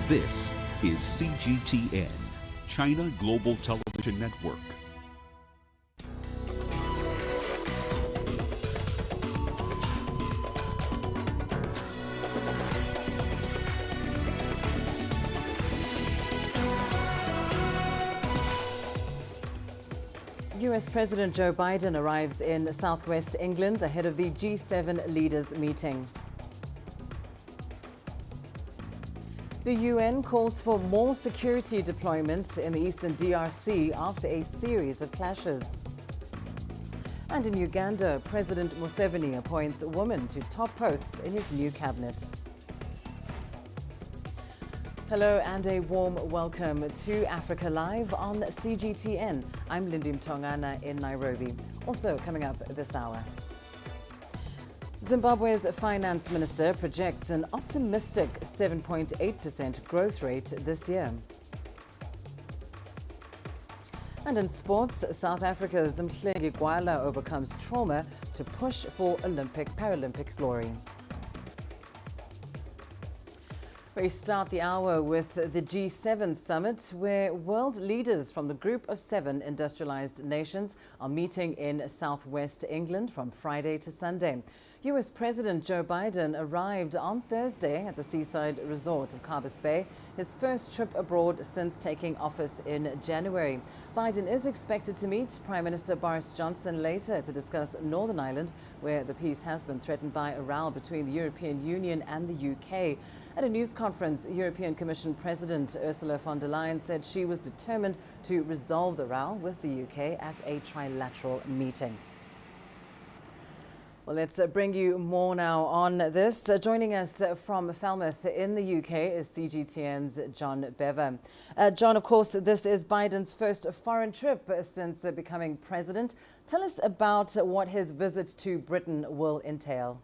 This is CGTN, China Global Television Network. US President Joe Biden arrives in southwest England ahead of the G7 leaders meeting. The UN calls for more security deployment in the eastern DRC after a series of clashes. And in Uganda, President Museveni appoints women to top posts in his new cabinet. Hello and a warm welcome to Africa Live on CGTN. I'm Lindy Mtongana in Nairobi. Also coming up this hour. Zimbabwe's finance minister projects an optimistic 7.8% growth rate this year. And in sports, South Africa's Mhlenge Gwala overcomes trauma to push for Paralympic glory. We start the hour with the G7 summit, where world leaders from the group of 7 industrialized nations are meeting in southwest England from Friday to Sunday. US President Joe Biden arrived on Thursday at the seaside resort of Carbis Bay, his first trip abroad since taking office in January. Biden is expected to meet Prime Minister Boris Johnson later to discuss Northern Ireland, where the peace has been threatened by a row between the European Union and the UK. At a news conference, European Commission President Ursula von der Leyen said she was determined to resolve the row with the UK at a trilateral meeting. Well, let's bring you more now on this. Joining us from Falmouth in the UK is CGTN's John Bever. John, of course, this is Biden's first foreign trip since becoming president. Tell us about what his visit to Britain will entail.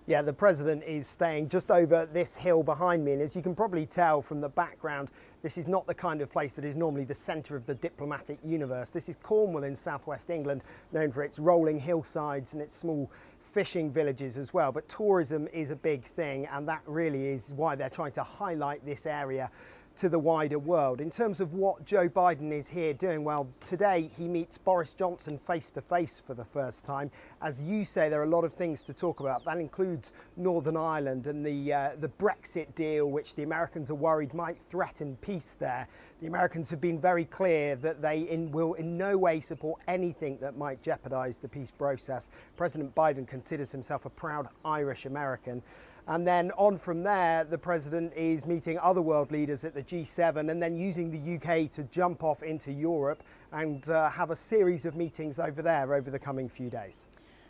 Yeah, the president is staying just over this hill behind me, and as you can probably tell from the background, this is not the kind of place that is normally the centre of the diplomatic universe. This is Cornwall in southwest England, known for its rolling hillsides and its small fishing villages as well. But tourism is a big thing, and that really is why they're trying to highlight this area to the wider world. In terms of what Joe Biden is here doing, well, today he meets Boris Johnson face to face for the first time. As you say, there are a lot of things to talk about. That includes Northern Ireland and the Brexit deal, which the Americans are worried might threaten peace there. The Americans have been very clear that they will in no way support anything that might jeopardise the peace process. President Biden considers himself a proud Irish American. And then on from there, the president is meeting other world leaders at the G7 and then using the UK to jump off into Europe and have a series of meetings over there over the coming few days.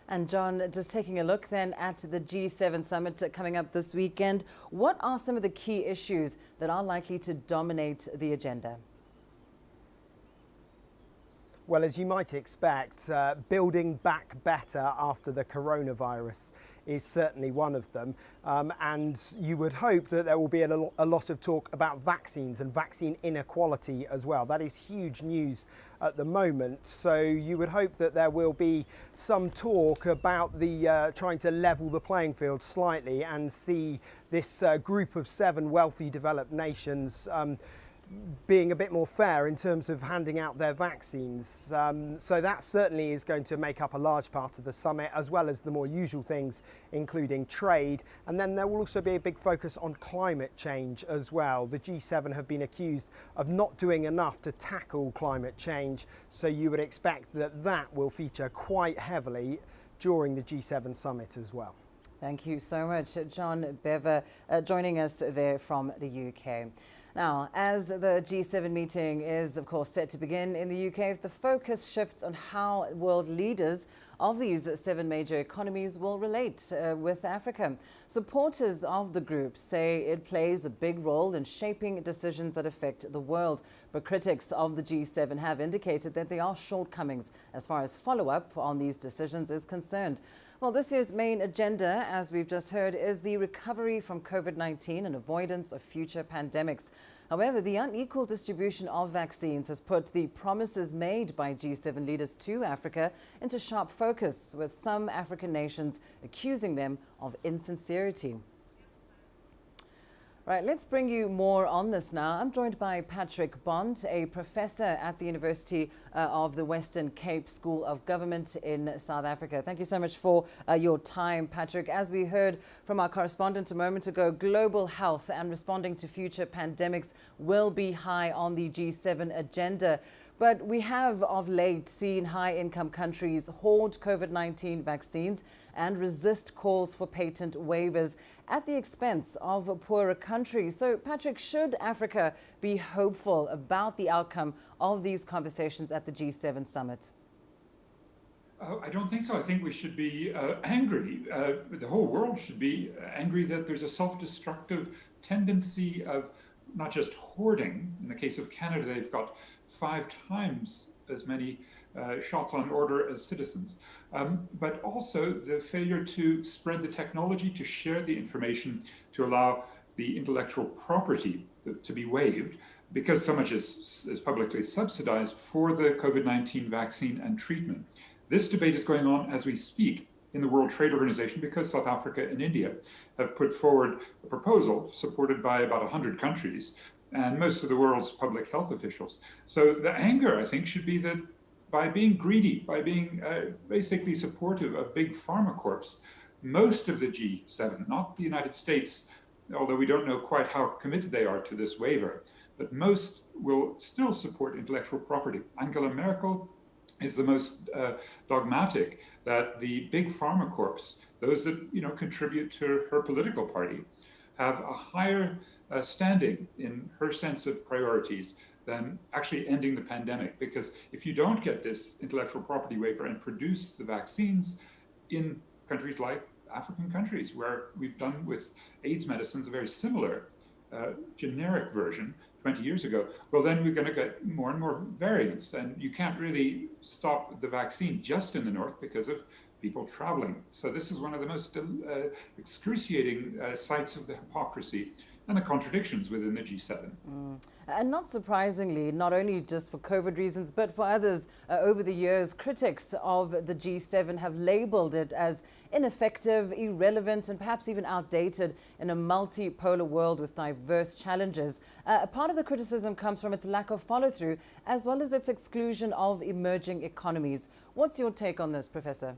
And John, just taking a look then at the G7 summit coming up this weekend, what are some of the key issues that are likely to dominate the agenda? Well, as you might expect, building back better after the coronavirus is certainly one of them. And you would hope that there will be a lot of talk about vaccines and vaccine inequality as well. That is huge news at the moment. So you would hope that there will be some talk about the trying to level the playing field slightly and see this group of 7 wealthy developed nations being a bit more fair in terms of handing out their vaccines. So that certainly is going to make up a large part of the summit, as well as the more usual things, including trade. And then there will also be a big focus on climate change as well. The G7 have been accused of not doing enough to tackle climate change. So you would expect that that will feature quite heavily during the G7 summit as well. Thank you so much, John Bever, joining us there from the UK. Now, as the G7 meeting is, of course, set to begin in the UK, the focus shifts on how world leaders of these 7 major economies will relate with Africa. Supporters of the group say it plays a big role in shaping decisions that affect the world. But critics of the G7 have indicated that there are shortcomings as far as follow-up on these decisions is concerned. Well, this year's main agenda, as we've just heard, is the recovery from COVID-19 and avoidance of future pandemics. However, the unequal distribution of vaccines has put the promises made by G7 leaders to Africa into sharp focus, with some African nations accusing them of insincerity. Right, let's bring you more on this now. I'm joined by Patrick Bond, a professor at the University of the Western Cape School of Government in South Africa. Thank you so much for your time, Patrick. As we heard from our correspondent a moment ago, global health and responding to future pandemics will be high on the G7 agenda. But we have of late seen high-income countries hoard COVID-19 vaccines and resist calls for patent waivers at the expense of poorer countries. So, Patrick, should Africa be hopeful about the outcome of these conversations at the G7 summit? I don't think so. I think we should be angry. The whole world should be angry that there's a self-destructive tendency of not just hoarding. In the case of Canada, they've got 5 times as many shots on order as citizens, but also the failure to spread the technology, to share the information, to allow the intellectual property to be waived, because so much is publicly subsidized for the COVID-19 vaccine and treatment. This debate is going on as we speak in the World Trade Organization because South Africa and India have put forward a proposal supported by about 100 countries and most of the world's public health officials. So the anger, I think, should be that by being greedy, by being basically supportive of big pharma corps, most of the G7, not the United States, although we don't know quite how committed they are to this waiver, but most will still support intellectual property. Angela Merkel is the most dogmatic that the big pharma corps, those that contribute to her political party, have a higher standing in her sense of priorities than actually ending the pandemic. Because if you don't get this intellectual property waiver and produce the vaccines in countries like African countries, where we've done with AIDS medicines a very similar generic version 20 years ago, well, then we're going to get more and more variants. And you can't really stop the vaccine just in the north because of people traveling. So this is one of the most excruciating sites of the hypocrisy and the contradictions within the G7. And not surprisingly, not only just for COVID reasons, but for others over the years, critics of the G7 have labeled it as ineffective, irrelevant, and perhaps even outdated in a multipolar world with diverse challenges. Part of the criticism comes from its lack of follow-through, as well as its exclusion of emerging economies. What's your take on this, Professor?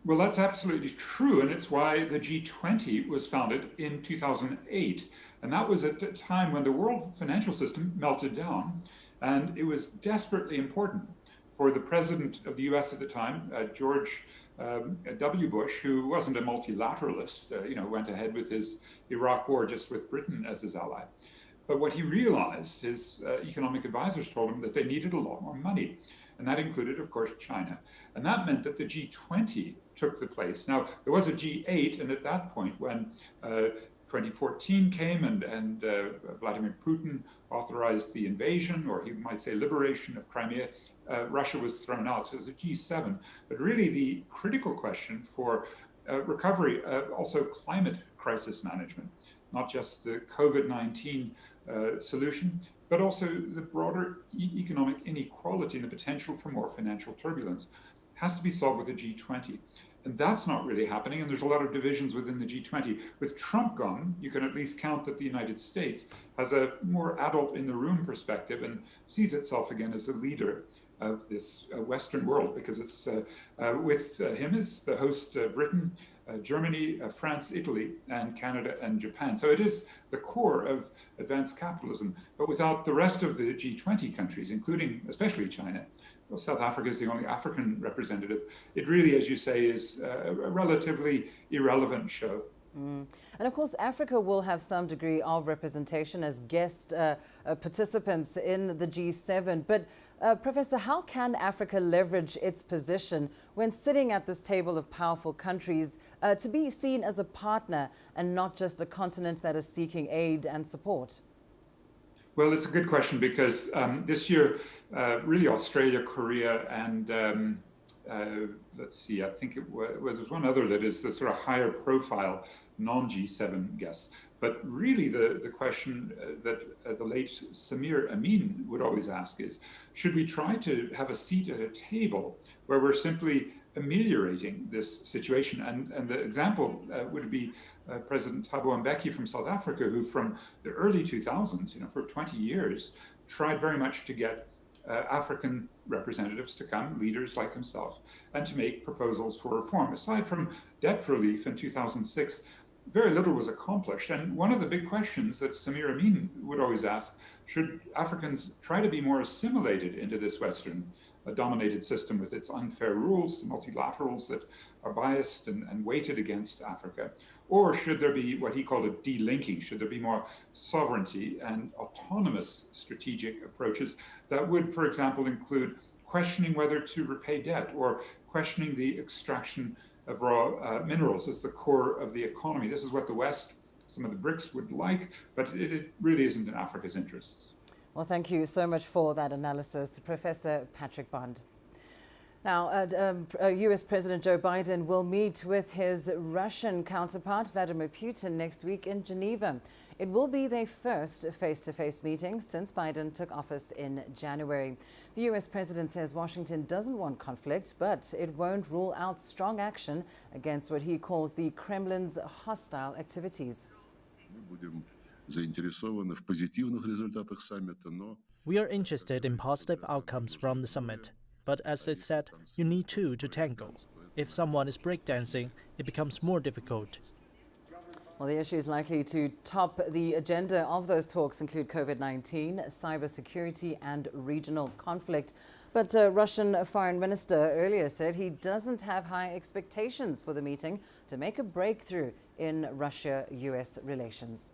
Well, that's absolutely true, and it's why the G20 was founded in 2008. And that was at a time when the world financial system melted down, and it was desperately important for the president of the US at the time, George W. Bush, who wasn't a multilateralist, went ahead with his Iraq war just with Britain as his ally. But what he realized, his economic advisors told him that they needed a lot more money. And that included, of course, China. And that meant that the G20 took the place. Now, there was a G8, and at that point, when 2014 came and Vladimir Putin authorized the invasion, or he might say liberation of Crimea, Russia was thrown out. So it was a G7. But really, the critical question for recovery, also climate crisis management, not just the COVID-19 solution, but also the broader economic inequality and the potential for more financial turbulence, has to be solved with the G20. And that's not really happening, and there's a lot of divisions within the G20. With Trump gone, you can at least count that the United States has a more adult in the room perspective and sees itself again as the leader of this Western world, because it's with him as the host Britain, Germany, France, Italy, and Canada and Japan. So it is the core of advanced capitalism, but without the rest of the G20 countries, including especially China. Well, South Africa is the only African representative. It really, as you say, is a relatively irrelevant show. And of course, Africa will have some degree of representation as guest participants in the G7. But Professor, how can Africa leverage its position when sitting at this table of powerful countries to be seen as a partner and not just a continent that is seeking aid and support? Well, it's a good question because this year, really Australia, Korea, and let's see, I think there's one other that is the sort of higher profile non-G7 guests. But really the question that the late Samir Amin would always ask is, should we try to have a seat at a table where we're simply ameliorating this situation. And the example would be President Thabo Mbeki from South Africa, who from the early 2000s, for 20 years, tried very much to get African representatives to come, leaders like himself, and to make proposals for reform. Aside from debt relief in 2006, very little was accomplished. And one of the big questions that Samir Amin would always ask, should Africans try to be more assimilated into this Western dominated system with its unfair rules, multilaterals that are biased and weighted against Africa? Or should there be what he called a de-linking? Should there be more sovereignty and autonomous strategic approaches that would, for example, include questioning whether to repay debt or questioning the extraction of raw minerals as the core of the economy? This is what the West, some of the BRICS would like, but it really isn't in Africa's interests. Well, thank you so much for that analysis, Professor Patrick Bond. Now, U.S. President Joe Biden will meet with his Russian counterpart, Vladimir Putin, next week in Geneva. It will be their first face-to-face meeting since Biden took office in January. The U.S. president says Washington doesn't want conflict, but it won't rule out strong action against what he calls the Kremlin's hostile activities. We are interested in positive outcomes from the summit. But as I said, you need two to tango. If someone is breakdancing, it becomes more difficult. Well, the issues likely to top the agenda of those talks include COVID-19, cybersecurity and regional conflict. But Russian Foreign Minister earlier said he doesn't have high expectations for the meeting to make a breakthrough in Russia-US relations.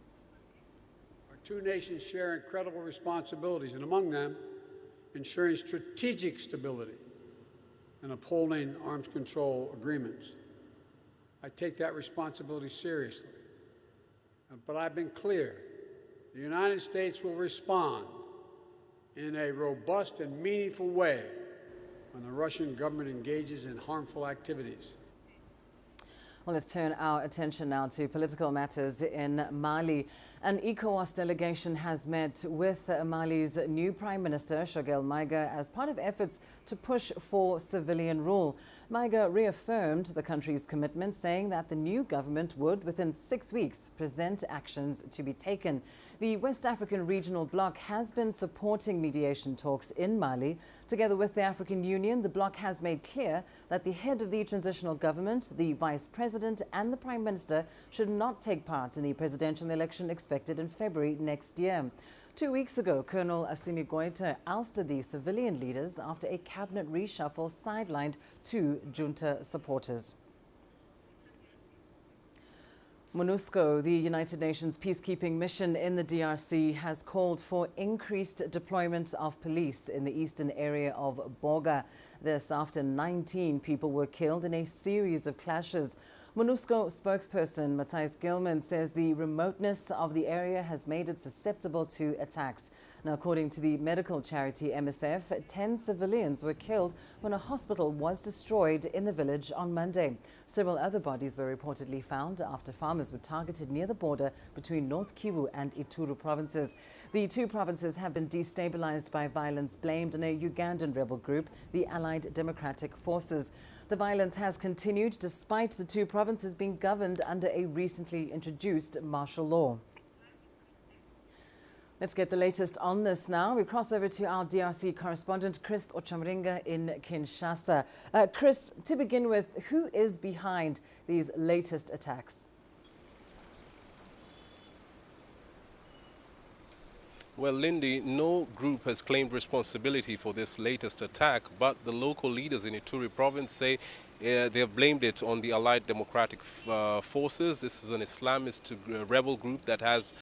Our two nations share incredible responsibilities, and among them, ensuring strategic stability and upholding arms control agreements. I take that responsibility seriously. But I've been clear, the United States will respond in a robust and meaningful way when the Russian government engages in harmful activities. Well, let's turn our attention now to political matters in Mali. An ECOWAS delegation has met with Mali's new Prime Minister, Choguel Maïga, as part of efforts to push for civilian rule. Maïga reaffirmed the country's commitment, saying that the new government would, within 6 weeks, present actions to be taken. The West African Regional Bloc has been supporting mediation talks in Mali. Together with the African Union, the bloc has made clear that the head of the transitional government, the vice president and the prime minister should not take part in the presidential election expected in February next year. 2 weeks ago, Colonel Assimi Goïta ousted the civilian leaders after a cabinet reshuffle sidelined two junta supporters. MONUSCO, the United Nations peacekeeping mission in the DRC, has called for increased deployment of police in the eastern area of Boga. This after 19 people were killed in a series of clashes. MONUSCO spokesperson Matthijs Gilman says the remoteness of the area has made it susceptible to attacks. Now, according to the medical charity MSF, 10 civilians were killed when a hospital was destroyed in the village on Monday. Several other bodies were reportedly found after farmers were targeted near the border between North Kivu and Ituri provinces. The two provinces have been destabilized by violence blamed on a Ugandan rebel group, the Allied Democratic Forces. The violence has continued despite the two provinces being governed under a recently introduced martial law. Let's get the latest on this now. We cross over to our DRC correspondent, Chris Ochamringa in Kinshasa. Chris, to begin with, who is behind these latest attacks? Well, Lindy, no group has claimed responsibility for this latest attack, but the local leaders in Ituri province say they have blamed it on the Allied Democratic Forces. This is an Islamist rebel group that has